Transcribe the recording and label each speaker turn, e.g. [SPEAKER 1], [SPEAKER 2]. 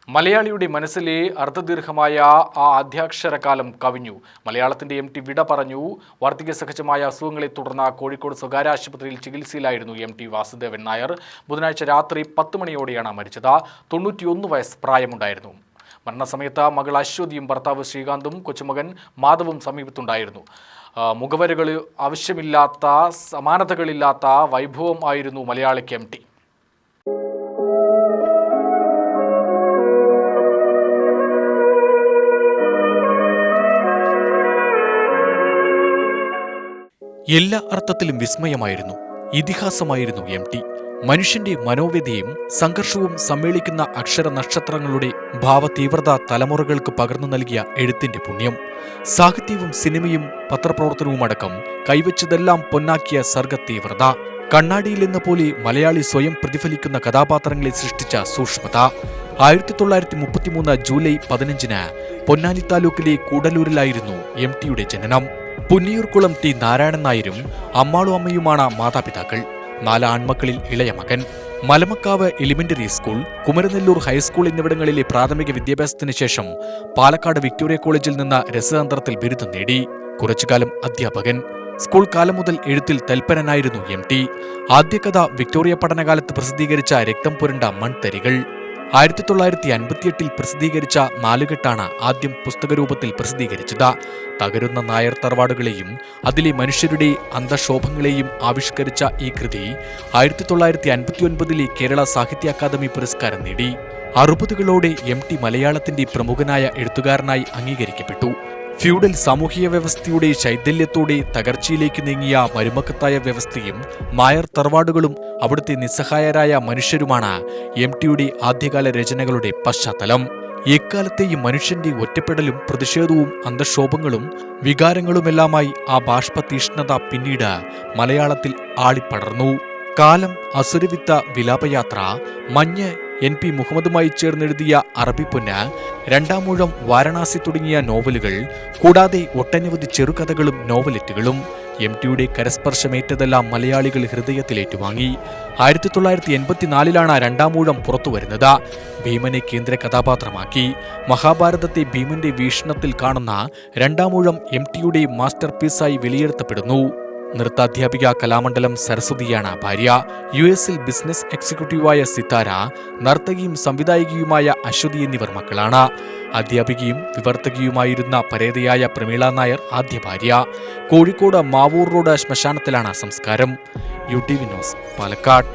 [SPEAKER 1] മലയാളിയുടെ മനസ്സിലെ അർദ്ധദീർഘമായ ആ ആദ്യാക്ഷരകാലം കവിഞ്ഞു. മലയാളത്തിന്റെ എം ടി വിട പറഞ്ഞു. വാർദ്ധക്യ സഹജമായ അസുഖങ്ങളെ തുടർന്ന് കോഴിക്കോട് സ്വകാര്യ ആശുപത്രിയിൽ ചികിത്സയിലായിരുന്നു എം ടി വാസുദേവൻ നായർ. ബുധനാഴ്ച രാത്രി 10 മണിയോടെയാണ് മരിച്ചത്. 91 വയസ്സ് പ്രായമുണ്ടായിരുന്നു. മരണസമയത്ത് മകൾ അശ്വതിയും ഭർത്താവ് ശ്രീകാന്തും കൊച്ചുമകൻ മാധവും സമീപത്തുണ്ടായിരുന്നു. മുഖവരകൾ ആവശ്യമില്ലാത്ത, സമാനതകളില്ലാത്ത വൈഭവം ആയിരുന്നു മലയാളിക്ക് എം ടി. എല്ലാ അർത്ഥത്തിലും വിസ്മയമായിരുന്നു, ഇതിഹാസമായിരുന്നു എം ടി. മനുഷ്യന്റെ മനോവ്യതയും സംഘർഷവും സമ്മേളിക്കുന്ന അക്ഷര നക്ഷത്രങ്ങളുടെ ഭാവതീവ്രത തലമുറകൾക്ക് പകർന്നു നൽകിയ എഴുത്തിന്റെ പുണ്യം. സാഹിത്യവും സിനിമയും പത്രപ്രവർത്തനവുമടക്കം കൈവച്ചതെല്ലാം പൊന്നാക്കിയ സർഗതീവ്രത. കണ്ണാടിയിലെന്ന പോലെ മലയാളി സ്വയം പ്രതിഫലിക്കുന്ന കഥാപാത്രങ്ങളെ സൃഷ്ടിച്ച സൂക്ഷ്മത. 1933 ജൂലൈ 15 പൊന്നാനി താലൂക്കിലെ കൂടലൂരിലായിരുന്നു എം ടിയുടെ ജനനം. പുന്നിയൂർക്കുളം ടി നാരായണൻ നായരും അമ്മാളു അമ്മയുമാണ് മാതാപിതാക്കൾ. 4 ആൺമക്കളിൽ ഇളയ മകൻ. Malamakkavu elementary school, Kumaranellur high school എന്നിവിടങ്ങളിലെ പ്രാഥമിക വിദ്യാഭ്യാസത്തിന് ശേഷം പാലക്കാട് വിക്ടോറിയ കോളേജിൽ നിന്ന് രസതന്ത്രത്തിൽ ബിരുദം നേടി. കുറച്ചുകാലം അധ്യാപകൻ. സ്കൂൾ കാലം മുതൽ എഴുത്തിൽ തൽപരനായിരുന്നു എം ടി. ആദ്യകഥ വിക്ടോറിയ പഠനകാലത്ത് പ്രസിദ്ധീകരിച്ച രക്തം പുരണ്ട മൺതരികൾ. 1958 പ്രസിദ്ധീകരിച്ച 4 കെട്ടാണ് ആദ്യം പുസ്തകരൂപത്തിൽ പ്രസിദ്ധീകരിച്ചത്. തകരുന്ന നായർ തറവാടുകളെയും അതിലെ മനുഷ്യരുടെ അന്തക്ഷോഭങ്ങളെയും ആവിഷ്കരിച്ച ഈ കൃതി 1959 കേരള സാഹിത്യ അക്കാദമി പുരസ്കാരം നേടി. 60കളോടെ എം ടി മലയാളത്തിന്റെ പ്രമുഖനായ എഴുത്തുകാരനായി അംഗീകരിക്കപ്പെട്ടു. ഫ്യൂഡൽ സാമൂഹിക വ്യവസ്ഥയുടെ ശൈഥല്യത്തോടെ തകർച്ചയിലേക്ക് നീങ്ങിയ മരുമക്കത്തായ വ്യവസ്ഥയും നായർ തറവാടുകളും അവിടുത്തെ നിസ്സഹായരായ മനുഷ്യരുമാണ് എം ടിയുടെ ആദ്യകാല രചനകളുടെ പശ്ചാത്തലം. എക്കാലത്തെയും മനുഷ്യന്റെ ഒറ്റപ്പെടലും പ്രതിഷേധവും അന്തക്ഷോഭങ്ങളും വികാരങ്ങളുമെല്ലാമായി ആ ബാഷ്പതീഷ്ണത പിന്നീട് മലയാളത്തിൽ ആളിപ്പടർന്നു. കാലം, അസുരവിത്ത വിലാപയാത്ര, മഞ്ഞ്, എൻ പി മുഹമ്മദുമായി ചേർന്നെഴുതിയ അറബിപ്പൊന്ന്, 2ാമൂഴം, വാരണാസി തുടങ്ങിയ നോവലുകൾ, കൂടാതെ ഒട്ടനവധി ചെറുകഥകളും നോവലെറ്റുകളും. എം ടിയുടെ കരസ്പർശമേറ്റതെല്ലാം മലയാളികൾ ഹൃദയത്തിലേറ്റുവാങ്ങി. 1984 2ാമൂഴം പുറത്തുവരുന്നത്. ഭീമനെ കേന്ദ്ര കഥാപാത്രമാക്കി. മഹാഭാരതത്തെ ഭീമന്റെ വീക്ഷണത്തിൽ കാണുന്ന 2ാമൂഴം എം ടിയുടെ മാസ്റ്റർ പീസായി വിലയിരുത്തപ്പെടുന്നു. നൃത്താധ്യാപിക കലാമണ്ഡലം സരസ്വതിയാണ് ഭാര്യ. US-ൽ ബിസിനസ് എക്സിക്യൂട്ടീവായ സിത്താര, നർത്തകിയും സംവിധായികയുമായ അശ്വതി എന്നിവർ മക്കളാണ്. അധ്യാപികയും വിവർത്തകയുമായിരുന്ന പരേതയായ പ്രമീള നായർ ആദ്യ ഭാര്യ. കോഴിക്കോട് മാവൂർ റോഡ് ശ്മശാനത്തിലാണ് സംസ്കാരം. UTV news, Palakkad.